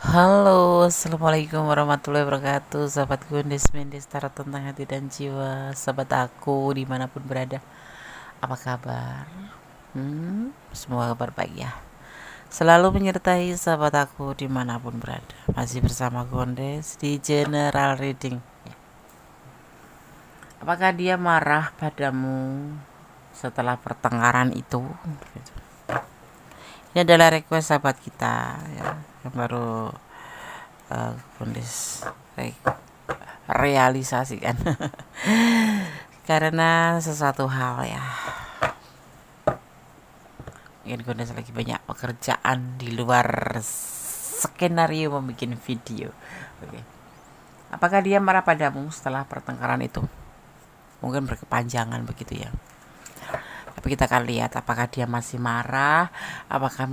Halo, assalamualaikum warahmatullahi wabarakatuh. Sahabat Gundes Mendes Tarot tentang hati dan jiwa. Sahabat aku dimanapun berada, apa kabar? Semoga kabar baik ya. Selalu menyertai sahabat aku dimanapun berada. Masih bersama Gondes di General Reading. Apakah dia marah padamu setelah pertengkaran itu? Ini adalah request sahabat kita ya, yang baru Gondes realisasikan karena sesuatu hal ya, mungkin Gondes lagi banyak pekerjaan di luar skenario membuat video. Oke. Apakah dia marah padamu setelah pertengkaran itu? Mungkin berkepanjangan begitu ya. Tapi kita akan lihat apakah dia masih marah, apakah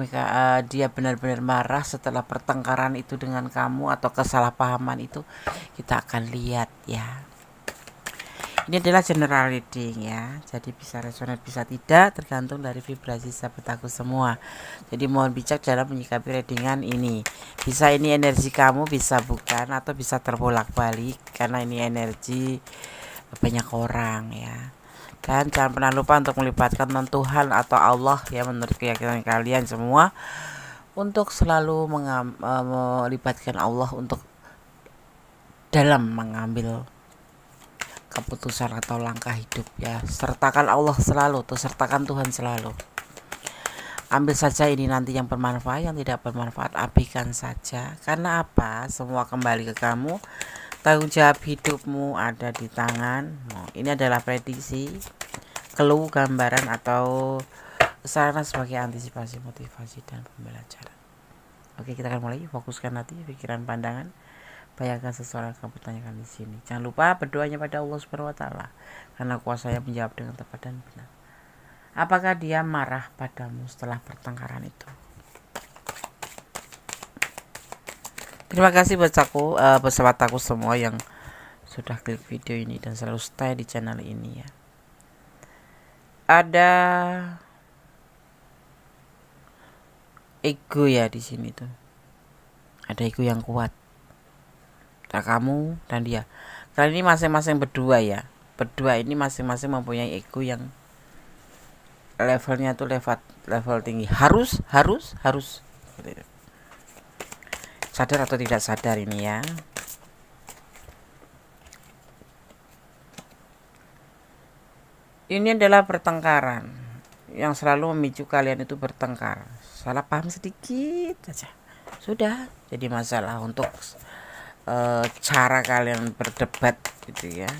dia benar-benar marah setelah pertengkaran itu dengan kamu atau kesalahpahaman itu. Kita akan lihat ya. Ini adalah general reading ya, jadi bisa resonate bisa tidak, tergantung dari vibrasi sahabat aku semua. Jadi mohon bijak dalam menyikapi readingan ini. Bisa ini energi kamu, bisa bukan, atau bisa terbolak-balik karena ini energi banyak orang ya. Dan jangan pernah lupa untuk melibatkan Tuhan atau Allah ya, menurut keyakinan kalian semua, untuk selalu melibatkan Allah untuk dalam mengambil keputusan atau langkah hidup ya. Sertakan Allah selalu, atau sertakan Tuhan selalu. Ambil saja ini nanti yang bermanfaat, yang tidak bermanfaat abaikan saja. Karena apa? Semua kembali ke kamu. Tanggung jawab hidupmu ada di tangan. Ini adalah prediksi, clue, gambaran atau sarana sebagai antisipasi, motivasi, dan pembelajaran. Oke, kita akan mulai. Fokuskan hati, pikiran, pandangan. Bayangkan seseorang yang kamu tanyakan di sini. Jangan lupa berdoanya pada Allah Subhanahu wa taala, karena kuasanya menjawab dengan tepat dan benar. Apakah dia marah padamu setelah pertengkaran itu? Terima kasih buat sahabat aku semua yang sudah klik video ini dan selalu stay di channel ini ya. Ada ego ya di sini tuh. Ada ego yang kuat. Kamu dan dia. Kali ini masing-masing berdua ya. Berdua ini masing-masing mempunyai ego yang levelnya tuh level tinggi. Harus. Sadar atau tidak sadar ini ya. Ini adalah pertengkaran yang selalu memicu kalian itu bertengkar. Salah paham sedikit saja sudah jadi masalah untuk cara kalian berdebat gitu ya.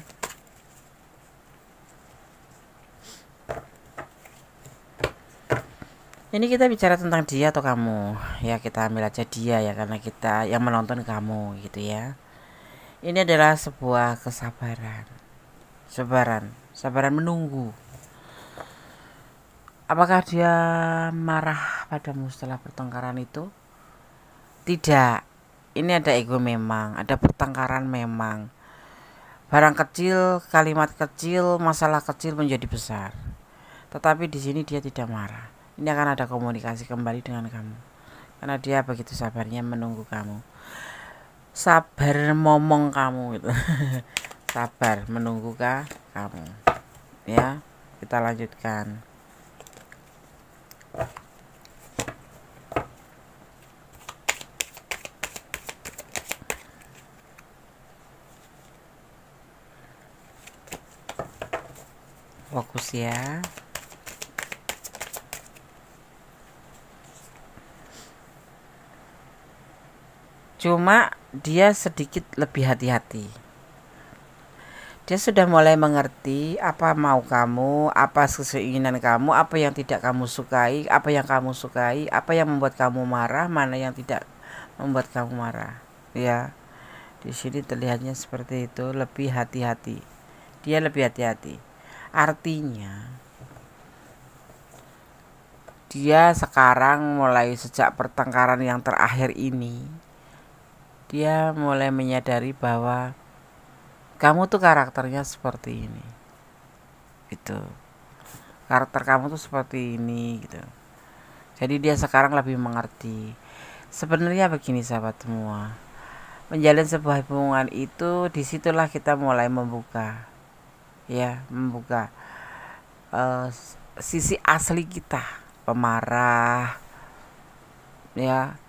Ini kita bicara tentang dia atau kamu ya, kita ambil aja dia ya, karena kita yang menonton kamu gitu ya. Ini adalah sebuah kesabaran, sabaran menunggu. Apakah dia marah padamu setelah pertengkaran itu? Tidak. Ini ada ego memang, ada pertengkaran memang. Barang kecil, kalimat kecil, masalah kecil menjadi besar. Tetapi di sini dia tidak marah. Ini akan ada komunikasi kembali dengan kamu. Karena dia begitu sabarnya menunggu kamu. Sabar momong kamu gitu. Sabar menunggu kamu. Ya, kita lanjutkan. Fokus ya. Cuma dia sedikit lebih hati-hati. Dia sudah mulai mengerti apa mau kamu, apa keinginan kamu, apa yang tidak kamu sukai, apa yang kamu sukai, apa yang membuat kamu marah, mana yang tidak membuat kamu marah. Ya, di sini terlihatnya seperti itu, lebih hati-hati. Dia lebih hati-hati. Artinya, dia sekarang mulai sejak pertengkaran yang terakhir ini, dia mulai menyadari bahwa kamu tuh karakternya seperti ini gitu, karakter kamu tuh seperti ini gitu. Jadi dia sekarang lebih mengerti. Sebenarnya begini sahabat semua, menjalin sebuah hubungan itu disitulah kita mulai membuka, ya, membuka uh, sisi asli kita, pemarah, ya,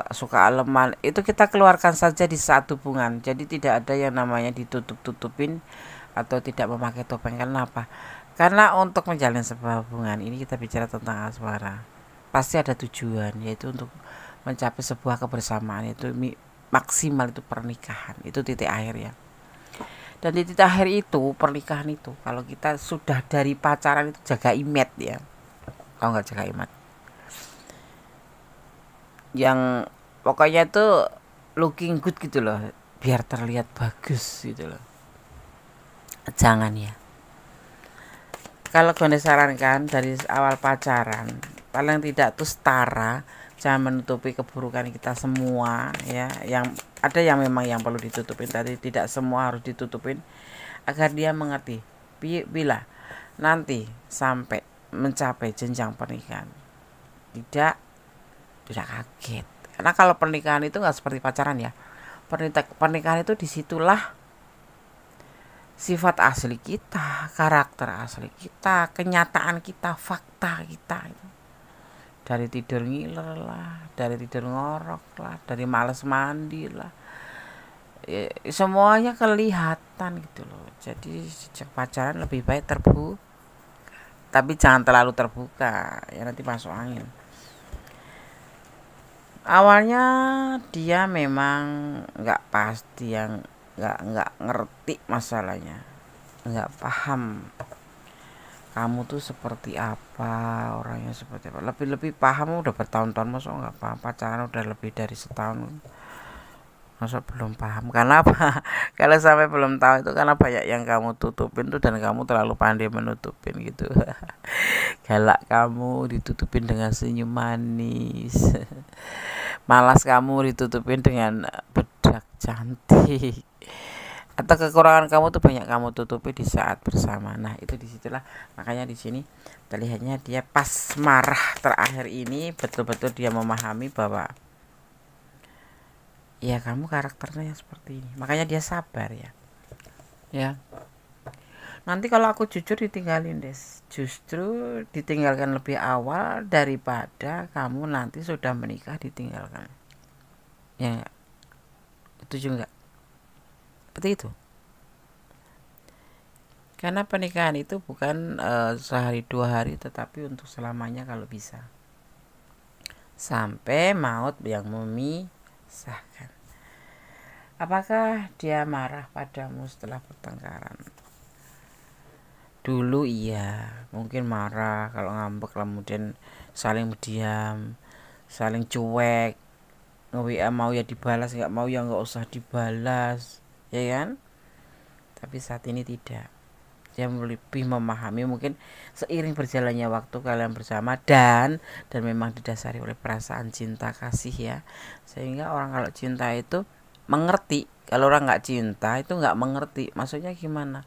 suka aleman, itu kita keluarkan saja di saat hubungan. Jadi tidak ada yang namanya ditutup-tutupin atau tidak memakai topeng. Kenapa? Karena untuk menjalin sebuah hubungan ini kita bicara tentang asmara, pasti ada tujuan, yaitu untuk mencapai sebuah kebersamaan, itu maksimal itu pernikahan, itu titik akhir ya. Dan di titik akhir itu pernikahan itu, kalau kita sudah dari pacaran itu jaga imet ya. Kalau nggak jaga imet, yang pokoknya tuh looking good gitu loh, biar terlihat bagus gitu loh. Jangan ya. Kalau gue sarankan dari awal pacaran, paling tidak tuh setara, jangan menutupi keburukan kita semua ya. Yang ada yang memang yang perlu ditutupin tadi, tidak semua harus ditutupin, agar dia mengerti bila nanti sampai mencapai jenjang pernikahan tidak kaget. Karena kalau pernikahan itu nggak seperti pacaran ya. Pernikahan itu disitulah sifat asli kita, karakter asli kita, kenyataan kita, fakta kita itu. Dari tidur ngiler lah, dari tidur ngorok lah, dari males mandi lah, ya, semuanya kelihatan gitu loh. Jadi sejak pacaran lebih baik terbuka, tapi jangan terlalu terbuka ya, nanti masuk angin. Awalnya dia memang nggak pasti, yang nggak ngerti masalahnya, nggak paham kamu tuh seperti apa, orangnya seperti apa. Lebih paham udah bertahun-tahun, masa nggak paham? Pacaran udah lebih dari setahun, masa belum paham? Karena apa? Kalau sampai belum tahu itu karena banyak yang kamu tutupin tuh, dan kamu terlalu pandai menutupin gitu. Galak kamu ditutupin dengan senyum manis, malas kamu ditutupin dengan bedak cantik, atau kekurangan kamu tuh banyak kamu tutupi di saat bersama. Nah itu disitulah, makanya di sini terlihatnya dia pas marah terakhir ini betul-betul dia memahami bahwa ya kamu karakternya seperti ini, makanya dia sabar ya. Ya, nanti kalau aku jujur ditinggalin Des, justru ditinggalkan lebih awal daripada kamu nanti sudah menikah ditinggalkan. Ya, itu juga seperti itu. Karena pernikahan itu bukan sehari dua hari, tetapi untuk selamanya kalau bisa, sampai maut yang memisahkan. Apakah dia marah padamu setelah pertengkaran? Dulu iya, mungkin marah, kalau ngambek kemudian saling diam, saling cuek, nge-WA mau ya dibalas, nggak mau ya nggak usah dibalas, ya kan? Tapi saat ini tidak. Dia lebih memahami, mungkin seiring berjalannya waktu kalian bersama, dan memang didasari oleh perasaan cinta kasih ya, sehingga orang kalau cinta itu mengerti. Kalau orang nggak cinta itu nggak mengerti. Maksudnya gimana?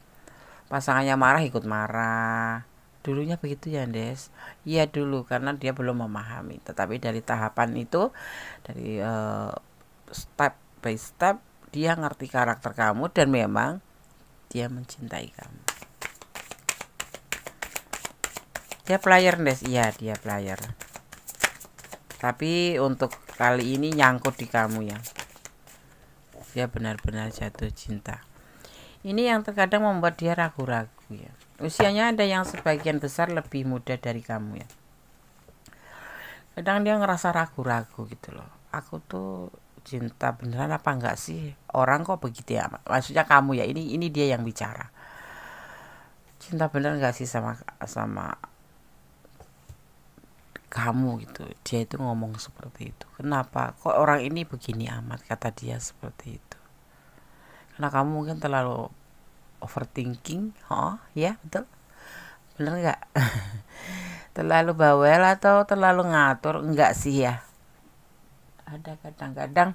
Pasangannya marah ikut marah. Dulunya begitu ya Des? Iya dulu, karena dia belum memahami. Tetapi dari tahapan itu, dari step by step, dia ngerti karakter kamu dan memang dia mencintai kamu. Dia player Des? Iya dia player. Tapi untuk kali ini nyangkut di kamu ya. Dia benar-benar jatuh cinta. Ini yang terkadang membuat dia ragu-ragu ya. Usianya ada yang sebagian besar lebih muda dari kamu ya. Kadang dia ngerasa ragu-ragu gitu loh. Aku tuh cinta beneran apa enggak sih? Orang kok begitu ya? Maksudnya kamu ya. Ini dia yang bicara. Cinta bener enggak sih sama kamu gitu. Dia itu ngomong seperti itu. Kenapa kok orang ini begini amat, kata dia seperti itu? Karena kamu mungkin terlalu overthinking. Oh ya betul, bener nggak? Terlalu bawel atau terlalu ngatur? Enggak sih ya. Ada kadang-kadang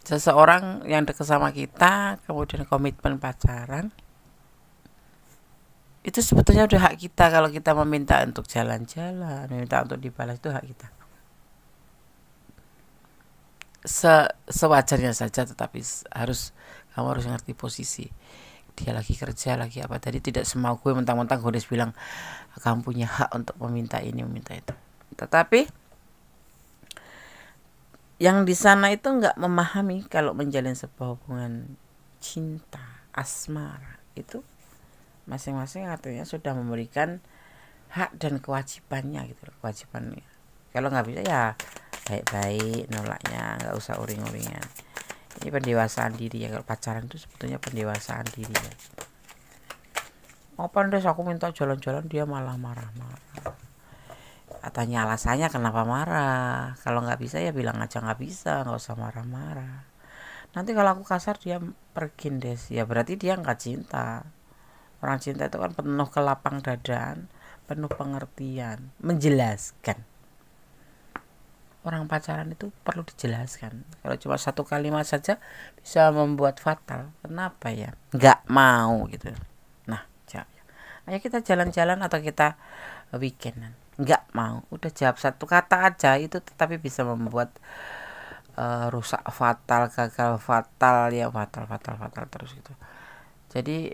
seseorang yang dekat sama kita kemudian komitmen pacaran, itu sebetulnya udah hak kita. Kalau kita meminta untuk jalan-jalan, meminta untuk dibalas, itu hak kita. sewajarnya saja, tetapi kamu harus ngerti posisi dia lagi kerja lagi apa. Tadi tidak semau gue mentang-mentang Gondes bilang kamu punya hak untuk meminta ini meminta itu, tetapi yang di sana itu nggak memahami kalau menjalin sebuah hubungan cinta asmara itu masing-masing artinya sudah memberikan hak dan kewajibannya gitu loh, kewajibannya. Kalau nggak bisa ya baik-baik nolaknya, nggak usah uring-uringan. Ini pendewasaan diri ya. Kalau pacaran itu sebetulnya pendewasaan diri ya. Apa Des aku minta jalan-jalan dia malah marah-marah. Tanya alasannya kenapa marah. Kalau nggak bisa ya bilang aja nggak bisa, nggak usah marah-marah. Nanti kalau aku kasar dia pergi Des, ya berarti dia nggak cinta. Orang cinta itu kan penuh kelapang dadaan, penuh pengertian, menjelaskan. Orang pacaran itu perlu dijelaskan. Kalau cuma satu kalimat saja bisa membuat fatal. Kenapa ya? Nggak mau gitu. Nah, ayo kita jalan-jalan atau kita weekendan. Nggak mau. Udah jawab satu kata aja itu tetapi bisa membuat rusak fatal, gagal fatal, ya fatal terus gitu. Jadi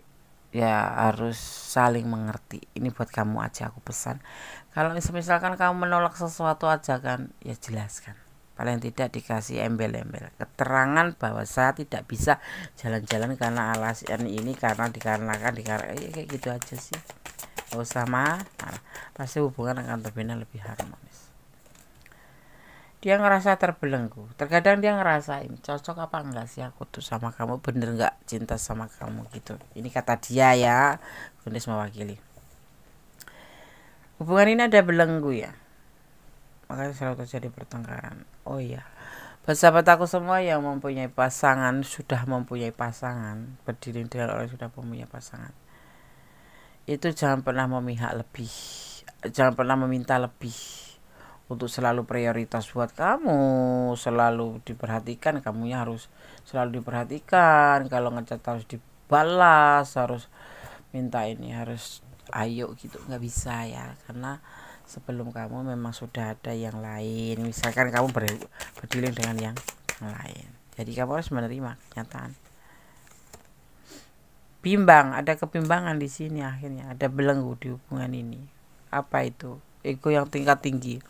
ya harus saling mengerti. Ini buat kamu aja aku pesan. Kalau misalkan kamu menolak sesuatu aja kan, ya jelaskan. Paling tidak dikasih embel-embel keterangan bahwa saya tidak bisa jalan-jalan karena alasan ini, karena dikarenakan ya kayak gitu aja sih. Gak usah marah, pasti hubungan akan terbina lebih harmonis. Dia ngerasa terbelenggu. Terkadang dia ngerasain cocok apa enggak sih aku tuh sama kamu, bener nggak cinta sama kamu gitu. Ini kata dia ya, Gondes mewakili. Hubungan ini ada belenggu ya, makanya selalu terjadi pertengkaran. Oh iya, buat sahabat aku semua yang mempunyai pasangan, sudah mempunyai pasangan, berdiri dengan orang yang sudah mempunyai pasangan, itu jangan pernah memihak lebih, jangan pernah meminta lebih untuk selalu prioritas buat kamu, selalu diperhatikan. Kamunya harus selalu diperhatikan, kalau ngechat harus dibalas, harus minta ini, harus ayo gitu, nggak bisa ya, karena sebelum kamu memang sudah ada yang lain. Misalkan kamu berdiri dengan yang lain, jadi kamu harus menerima kenyataan. Bimbang, ada kebimbangan di sini, akhirnya ada belenggu di hubungan ini. Apa itu? Ego yang tingkat tinggi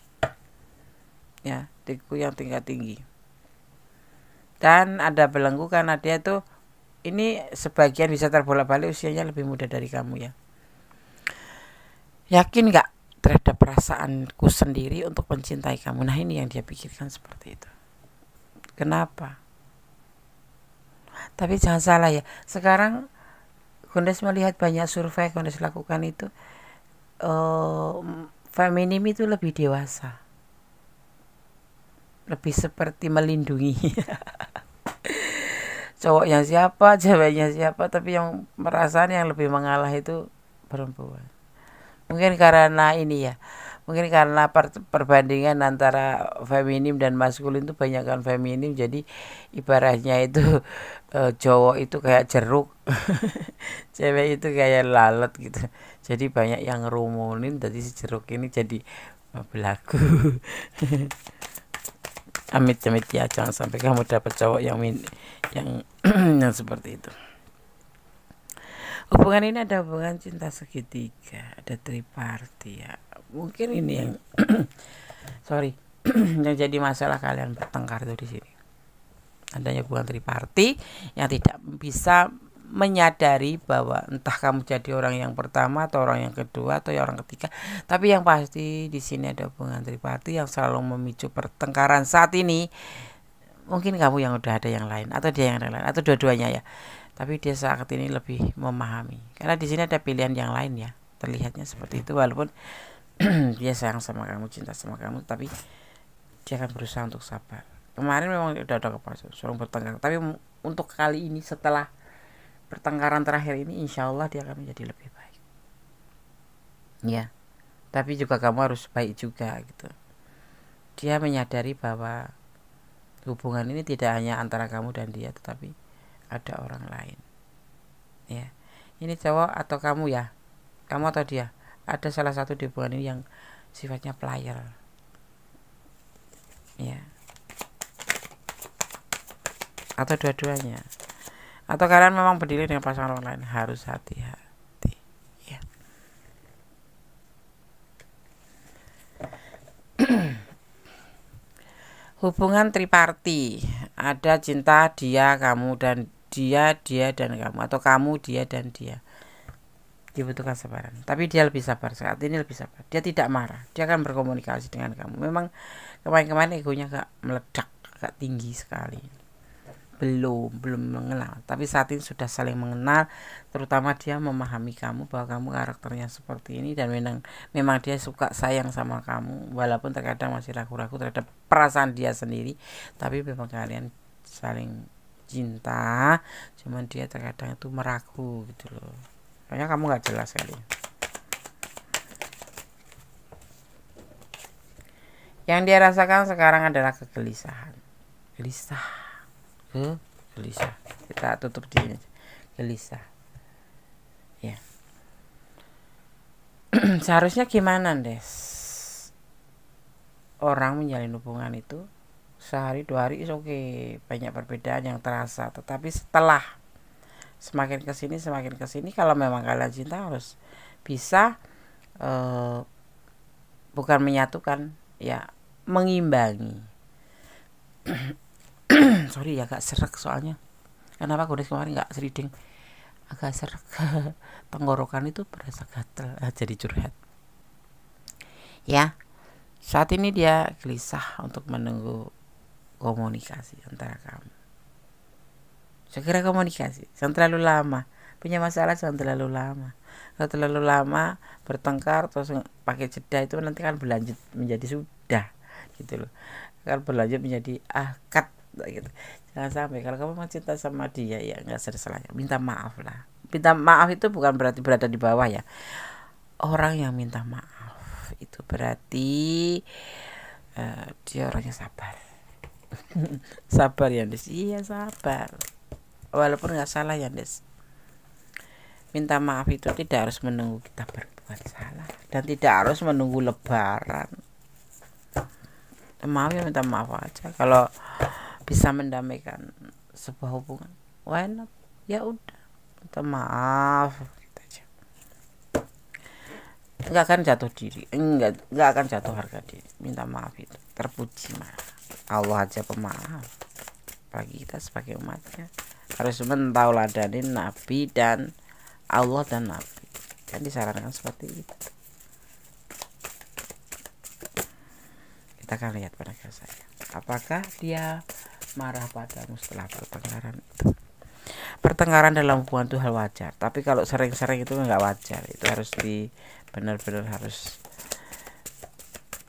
ya, ego yang tingkat tinggi. Dan ada belenggu karena dia tuh ini sebagian bisa terbolak-balik usianya lebih muda dari kamu ya. Yakin gak terhadap perasaanku sendiri untuk mencintai kamu? Nah ini yang dia pikirkan seperti itu. Kenapa? Tapi jangan salah ya, sekarang Gondes melihat banyak survei Gondes lakukan itu, feminim itu lebih dewasa, lebih seperti melindungi. Cowoknya siapa, ceweknya siapa, tapi yang perasaan yang lebih mengalah itu perempuan. Mungkin karena ini ya, mungkin karena perbandingan antara feminim dan maskulin itu banyak kan feminim, jadi ibaratnya itu cowok itu kayak jeruk, cewek itu kayak lalat gitu. Jadi banyak yang ngerumunin, jadi si jeruk ini jadi belagu. Amit-amit ya, jangan sampai kamu dapat cowok yang yang seperti itu. Hubungan ini ada hubungan cinta segitiga, ada triparti ya. Mungkin ini yang sorry yang jadi masalah kalian bertengkar itu di sini. Adanya hubungan triparti yang tidak bisa menyadari bahwa entah kamu jadi orang yang pertama atau orang yang kedua atau orang ketiga, tapi yang pasti di sini ada hubungan triparti yang selalu memicu pertengkaran saat ini. Mungkin kamu yang udah ada yang lain atau dia yang ada yang lain atau dua-duanya ya. Tapi dia saat ini lebih memahami karena di sini ada pilihan yang lain ya, terlihatnya seperti itu. Walaupun dia sayang sama kamu, cinta sama kamu, tapi dia akan berusaha untuk sabar. Kemarin memang udah suruh bertengkar, tapi untuk kali ini setelah pertengkaran terakhir ini insya Allah dia akan menjadi lebih baik ya. Tapi juga kamu harus baik juga gitu. Dia menyadari bahwa hubungan ini tidak hanya antara kamu dan dia, tetapi ada orang lain ya. Ini cowok atau kamu ya, kamu atau dia, ada salah satu di hubungan ini yang sifatnya player ya. atau dua-duanya, atau kalian memang berdiri dengan pasangan orang lain, harus hati-hati ya. Hubungan triparti, ada cinta dia, kamu, dan dia dan kamu, atau kamu, dia dan dia. Dibutuhkan sabaran, tapi dia lebih sabar saat ini, lebih sabar. Dia tidak marah, dia akan berkomunikasi dengan kamu. Memang kemarin egonya agak meledak, agak tinggi sekali. Belum mengenal, tapi saat ini sudah saling mengenal. Terutama dia memahami kamu, bahwa kamu karakternya seperti ini, dan memang dia suka sayang sama kamu, walaupun terkadang masih ragu-ragu terhadap perasaan dia sendiri. Tapi memang kalian saling cinta, cuman dia terkadang itu meragu gitu loh. Kayaknya kamu gak jelas kali. Yang dia rasakan sekarang adalah kegelisahan. Gelisah. Kita tutup di sini. Gelisah. Ya. Seharusnya gimana, Des? Orang menjalin hubungan itu sehari 2 hari is oke, banyak perbedaan yang terasa. Tetapi setelah semakin kesini, kalau memang kalian cinta harus bisa bukan menyatukan, ya mengimbangi. Sorry ya, agak serak soalnya. Kenapa gue kemarin gak seriding, agak serak. Tenggorokan itu berasa gatel, jadi curhat. Ya, saat ini dia gelisah untuk menunggu komunikasi antara kamu. Segera komunikasi, jangan terlalu lama. Punya masalah jangan terlalu lama. Kalau terlalu lama bertengkar terus pakai jeda, itu nanti kan berlanjut menjadi sudah gitu loh. Kan berlanjut menjadi akad gitu. Jangan sampai, kalau kamu mau cinta sama dia, ya nggak salahnya minta maaf lah. Minta maaf itu bukan berarti berada di bawah ya. Orang yang minta maaf itu berarti dia orangnya sabar. Sabar ya, Des. Iya, sabar. Walaupun nggak salah ya, Des. Minta maaf itu tidak harus menunggu kita berbuat salah, dan tidak harus menunggu lebaran. Maaf ya, minta maaf aja. Kalau bisa mendamaikan sebuah hubungan, why not? Ya udah, minta maaf gitu aja. Nggak akan jatuh diri, nggak akan jatuh harga diri. Minta maaf itu terpuji malah. Allah aja pemaaf. Bagi kita sebagai umatnya harus mentauladanin Nabi dan Allah dan Nabi, kan disarankan seperti itu. Kita akan lihat pada saya, apakah dia marah padamu setelah pertengkaran itu. Pertengkaran dalam hubungan itu hal wajar, tapi kalau sering-sering itu nggak wajar. Itu harus benar-benar harus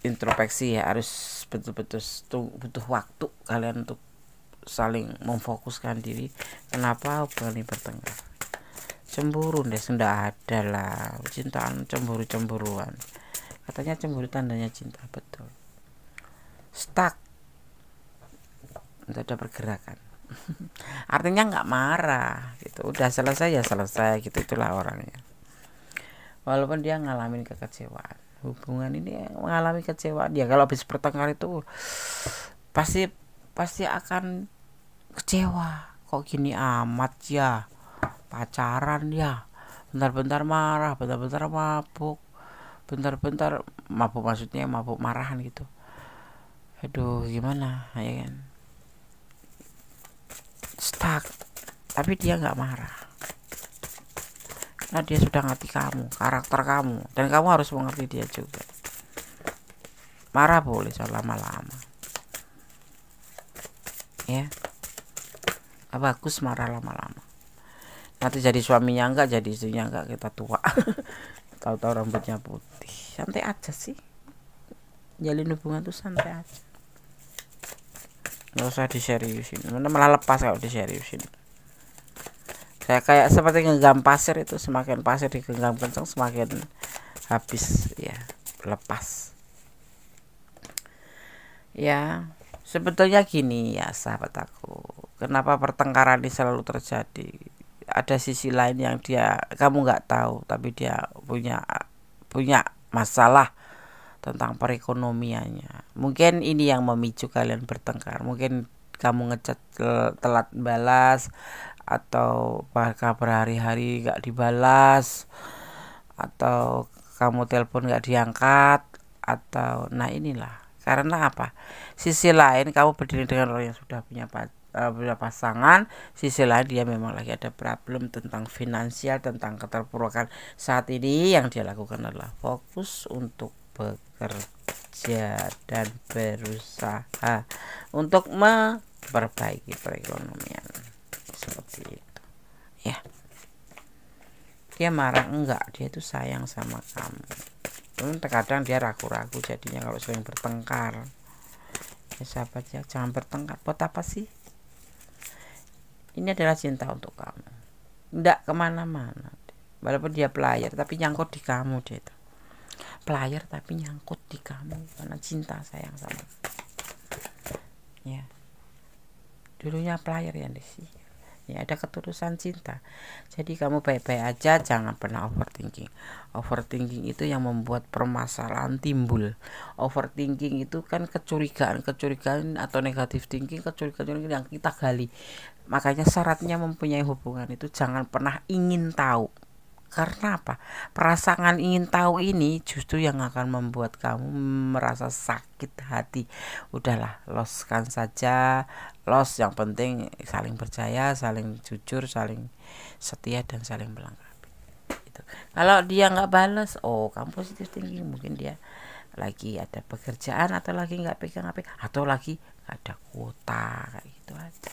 introspeksi ya, harus betul-betul butuh waktu kalian untuk saling memfokuskan diri. Kenapa hubungan ini bertengkar? Cemburu, Des, ndak ada lah. Cintaan cemburu-cemburuan. Katanya cemburu tandanya cinta, betul. Stuck, tidak ada pergerakan. Artinya nggak marah gitu, udah selesai ya selesai gitu, itulah orangnya. Walaupun dia ngalamin kekecewaan, hubungan ini mengalami kecewaan, ya kalau habis bertengkar itu pasti akan kecewa. Kok gini amat ya pacaran ya, bentar-bentar marah, bentar-bentar mabuk, bentar-bentar mabuk, maksudnya mabuk marahan gitu. Aduh, gimana ya kan? Stuck. Tapi dia nggak marah, karena dia sudah ngerti kamu, karakter kamu, dan kamu harus mengerti dia juga. Marah boleh, soal lama-lama ya, bagus marah lama-lama. Nanti jadi suaminya enggak, jadi istrinya enggak, kita tua. Tahu-tahu rambutnya putih. Santai aja sih, jalin hubungan tuh santai aja, nggak usah diseriusin, malah lepas kalau diseriusin. Saya kayak seperti genggam pasir, itu semakin pasir digenggam kencang semakin habis ya, lepas ya. Sebetulnya gini ya sahabat aku, kenapa pertengkaran ini selalu terjadi? Ada sisi lain yang kamu nggak tahu, tapi dia punya masalah tentang perekonomiannya. Mungkin ini yang memicu kalian bertengkar. Mungkin kamu ngechat telat balas, atau bahkan berhari-hari gak dibalas, atau kamu telepon gak diangkat, atau nah inilah karena apa? Sisi lain kamu berdiri dengan orang yang sudah punya pasangan, sisi lain dia memang lagi ada problem tentang finansial, tentang keterpurukan saat ini. Yang dia lakukan adalah fokus untuk bekerja dan berusaha untuk memperbaiki perekonomian, seperti itu ya. Dia marah enggak, dia itu sayang sama kamu. Terkadang dia ragu-ragu jadinya kalau sering bertengkar. Ya sahabat ya, jangan bertengkar. Buat apa sih? Ini adalah cinta untuk kamu, enggak kemana-mana. Walaupun dia pelayar tapi nyangkut di kamu. Dia itu pelayar tapi nyangkut di kamu karena cinta sayang sama ya. Dulunya pelayar ya sih ya, ada ketulusan cinta. Jadi kamu baik-baik aja, jangan pernah overthinking. Overthinking itu yang membuat permasalahan timbul. Overthinking itu kan kecurigaan atau negatif thinking, kecurigaan yang kita gali. Makanya syaratnya mempunyai hubungan itu jangan pernah ingin tahu. Karena apa? Perasaan ingin tahu ini justru yang akan membuat kamu merasa sakit hati. Udahlah, loskan saja. Los, yang penting saling percaya, saling jujur, saling setia, dan saling melengkapi. Gitu. Kalau dia nggak balas, oh kamu positif thinking, mungkin dia lagi ada pekerjaan, atau lagi nggak pegang HP, atau lagi nggak ada kuota, kayak gitu aja.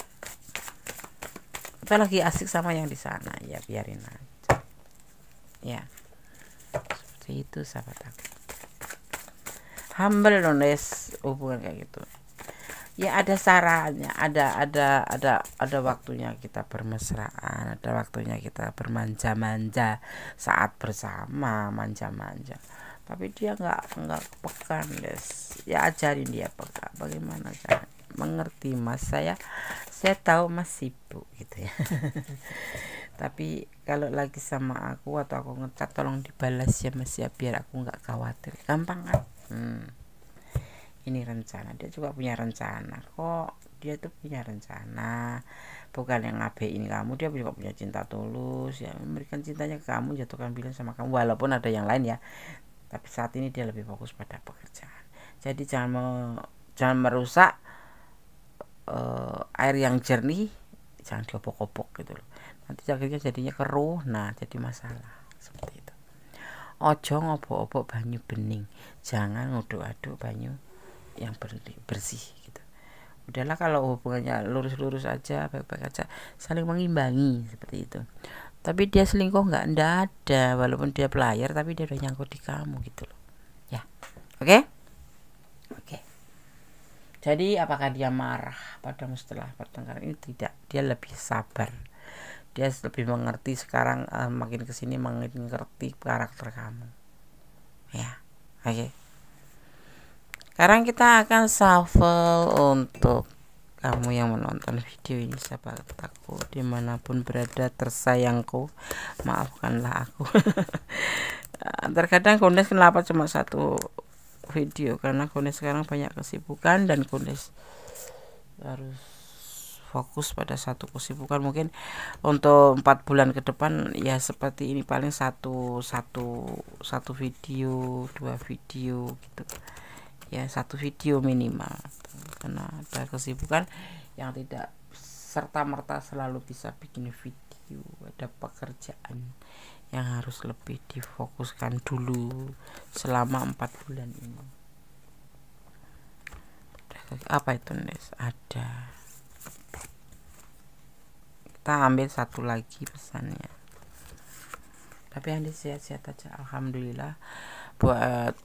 Atau lagi asik sama yang di sana, ya biarin aja. Ya, seperti itu sahabat aku. Humble nulis hubungan kayak gitu. Ya ada sarannya, ada waktunya kita bermesraan, ada waktunya kita bermanja-manja saat bersama, manja-manja. Tapi dia nggak peka, guys. Ya ajarin dia peka. Bagaimana cara mengerti mas, saya tahu mas sibuk gitu ya. Tapi kalau lagi sama aku atau aku ngecat, tolong dibalas ya mas ya, biar aku nggak khawatir. Gampang kan? Ini rencana, dia juga punya rencana kok. Dia tuh punya rencana, bukan yang ngabein kamu. Dia juga punya cinta tulus ya, memberikan cintanya ke kamu, jatuhkan pilihan sama kamu, walaupun ada yang lain ya. Tapi saat ini dia lebih fokus pada pekerjaan. Jadi jangan merusak air yang jernih, jangan diopok-opok gitu loh. Nanti akhirnya jadinya keruh, nah jadi masalah seperti itu. Ojo ngobok-obok banyu bening, jangan ngodok-aduk banyu yang bersih gitu. Udahlah, kalau hubungannya lurus-lurus aja, baik-baik aja, saling mengimbangi seperti itu. Tapi dia selingkuh nggak ada, walaupun dia pelayar tapi dia udah nyangkut di kamu gitu loh ya. Oke. Jadi apakah dia marah padamu setelah pertengkaran ini? Tidak, dia lebih sabar, dia lebih mengerti sekarang. Makin kesini mengerti karakter kamu ya. Oke. Sekarang kita akan shuffle untuk kamu yang menonton video ini, sahabat aku dimanapun berada, tersayangku, maafkanlah aku. Terkadang Kundes kenapa cuma satu video, karena Kundes sekarang banyak kesibukan dan Kundes harus fokus pada satu kesibukan. Mungkin untuk 4 bulan ke depan ya seperti ini, paling satu video, 2 video gitu ya, 1 video minimal, karena ada kesibukan yang tidak serta-merta selalu bisa bikin video. Ada pekerjaan yang harus lebih difokuskan dulu selama 4 bulan ini. Apa itu Nes? Ada, kita ambil satu lagi pesannya. Tapi yang sehat-sehat aja, alhamdulillah. Buat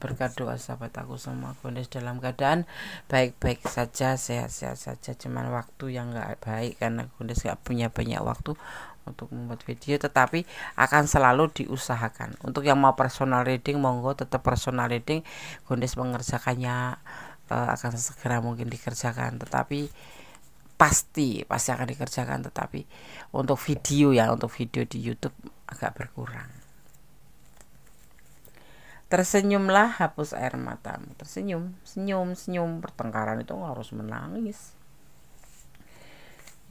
berkat doa sahabat aku semua, Kundes dalam keadaan baik-baik saja, sehat-sehat saja. Cuman waktu yang nggak baik, karena Kundes nggak punya banyak waktu untuk membuat video, tetapi akan selalu diusahakan. Untuk yang mau personal reading, monggo tetap personal reading, Kundes mengerjakannya akan segera mungkin dikerjakan, tetapi pasti akan dikerjakan. Tetapi untuk video di YouTube agak berkurang. Tersenyumlah, hapus air matamu. Tersenyum, senyum. Pertengkaran itu harus menangis.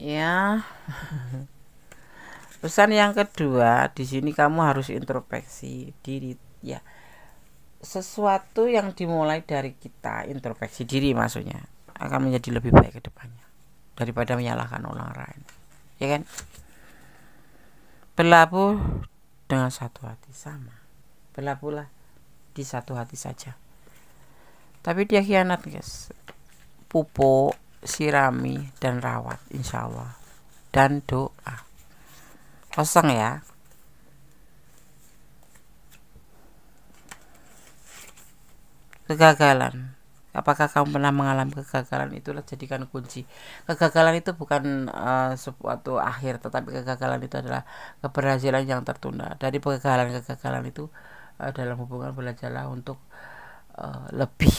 Ya. Pesan yang kedua, di sini kamu harus introspeksi diri ya. Sesuatu yang dimulai dari kita, introspeksi diri maksudnya, akan menjadi lebih baik ke depannya daripada menyalahkan orang lain. Ya kan? Berlabuh dengan satu hati sama. Berlabuhlah di satu hati saja. Tapi dia khianat, guys. Pupuk, sirami dan rawat insya Allah. Dan doa. Kosong ya. Kegagalan. Apakah kamu pernah mengalami kegagalan? Itulah jadikan kunci. Kegagalan itu bukan suatu akhir, tetapi kegagalan itu adalah keberhasilan yang tertunda. Dari kegagalan itu dalam hubungan belajarlah untuk lebih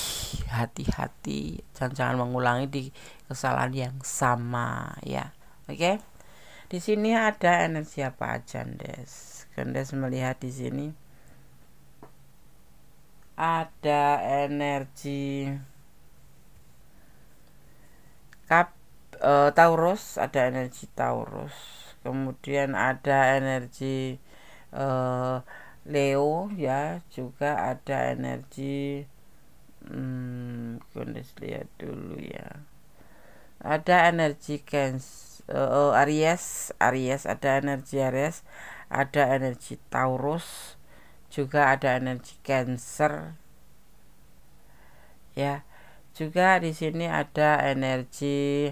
hati-hati, jangan mengulangi di kesalahan yang sama ya. Oke. Di sini ada energi apa aja, Des? Gendes melihat di sini ada energi Taurus, ada energi Taurus. Kemudian ada energi Leo ya, juga ada energi Gendes lihat dulu ya. Ada energi Aries, ada energi Aries, ada energi Taurus, juga ada energi Cancer. Ya. Juga di sini ada energi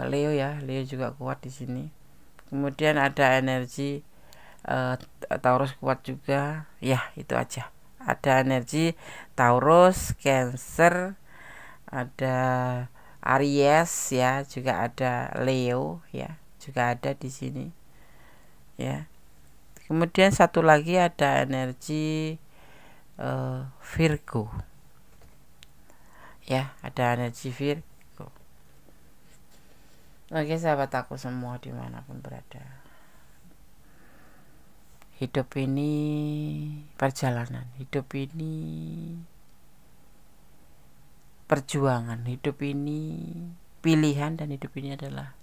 Leo ya, Leo juga kuat di sini. Kemudian ada energi Taurus kuat juga. Ya, itu aja. Ada energi Taurus, Cancer, ada Aries ya, juga ada Leo ya, juga ada di sini ya. Kemudian satu lagi ada energi Virgo ya, ada energi Virgo. Oke sahabat aku semua dimanapun berada, hidup ini perjalanan, hidup ini perjuangan, hidup ini pilihan, dan hidup ini adalah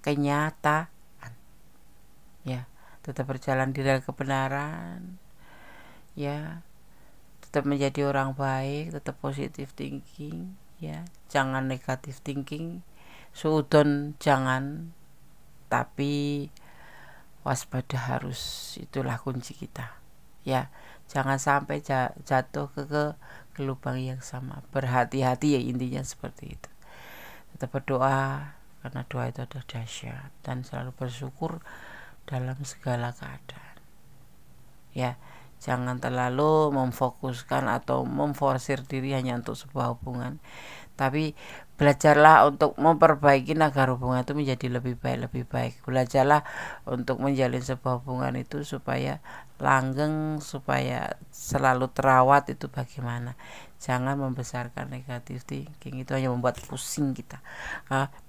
kenyataan ya. Tetap berjalan di dalam kebenaran ya, tetap menjadi orang baik, tetap positive thinking ya, jangan negative thinking, suudon jangan, tapi waspada harus. Itulah kunci kita ya. Jangan sampai jatuh ke lubang yang sama. Berhati-hati ya, intinya seperti itu. Tetap berdoa, karena doa itu adalah dahsyat, dan selalu bersyukur dalam segala keadaan ya. Jangan terlalu memfokuskan atau memforsir diri hanya untuk sebuah hubungan, tapi belajarlah untuk memperbaiki agar hubungan itu menjadi lebih baik. Belajarlah untuk menjalin sebuah hubungan itu supaya langgeng, supaya selalu terawat. Itu bagaimana. Jangan membesarkan negatif thinking, itu hanya membuat pusing kita.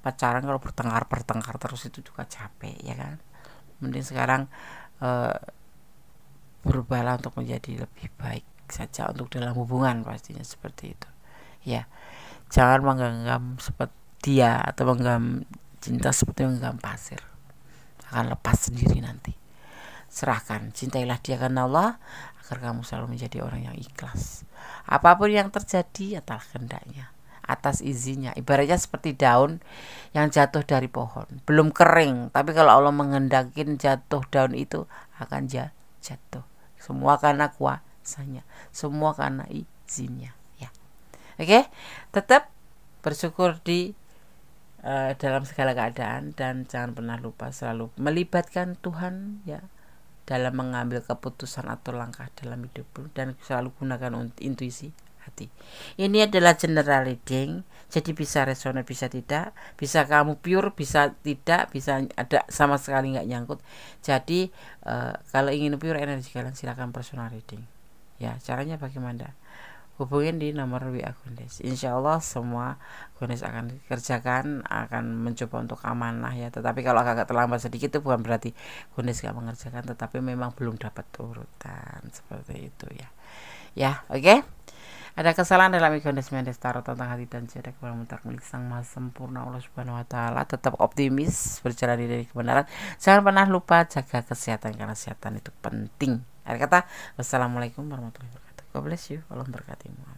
Pacaran kalau bertengkar terus itu juga capek ya kan. Mending sekarang berubahlah untuk menjadi lebih baik saja untuk dalam hubungan, pastinya seperti itu ya. Jangan menggenggam seperti dia, atau menggenggam cinta seperti menggenggam pasir, akan lepas sendiri nanti. Serahkan, cintailah dia karena Allah, agar kamu selalu menjadi orang yang ikhlas. Apapun yang terjadi atas kehendaknya, atas izinnya. Ibaratnya seperti daun yang jatuh dari pohon, belum kering, tapi kalau Allah menghendakin jatuh, daun itu akan jatuh. Semua karena kuasanya, semua karena izinnya ya. Oke, tetap bersyukur di dalam segala keadaan, dan jangan pernah lupa selalu melibatkan Tuhan ya dalam mengambil keputusan atau langkah dalam hidupmu, dan selalu gunakan intuisi hati. Ini adalah general reading, jadi bisa resonate, bisa tidak, bisa kamu pure, bisa tidak, bisa ada sama sekali nggak nyangkut. Jadi kalau ingin pure energi kalian, silakan personal reading ya. Caranya bagaimana? Hubungin di nomor WA Gendes. Insya Allah semua Gendes akan kerjakan, akan mencoba untuk amanah ya. Tetapi kalau agak terlambat sedikit itu bukan berarti Gendes gak mengerjakan, tetapi memang belum dapat urutan seperti itu ya. Ya, oke. Ada kesalahan dalam Igones Mendestaro tentang hati dan jiwa kepada mutlak milik Sang Maha Sempurna Allah Subhanahu wa taala. Tetap optimis, berjalan dari kebenaran. Jangan pernah lupa jaga kesehatan karena kesehatan itu penting. Akhir kata, wassalamualaikum warahmatullahi wabarakatuh. God bless you. Allah memberkatimu.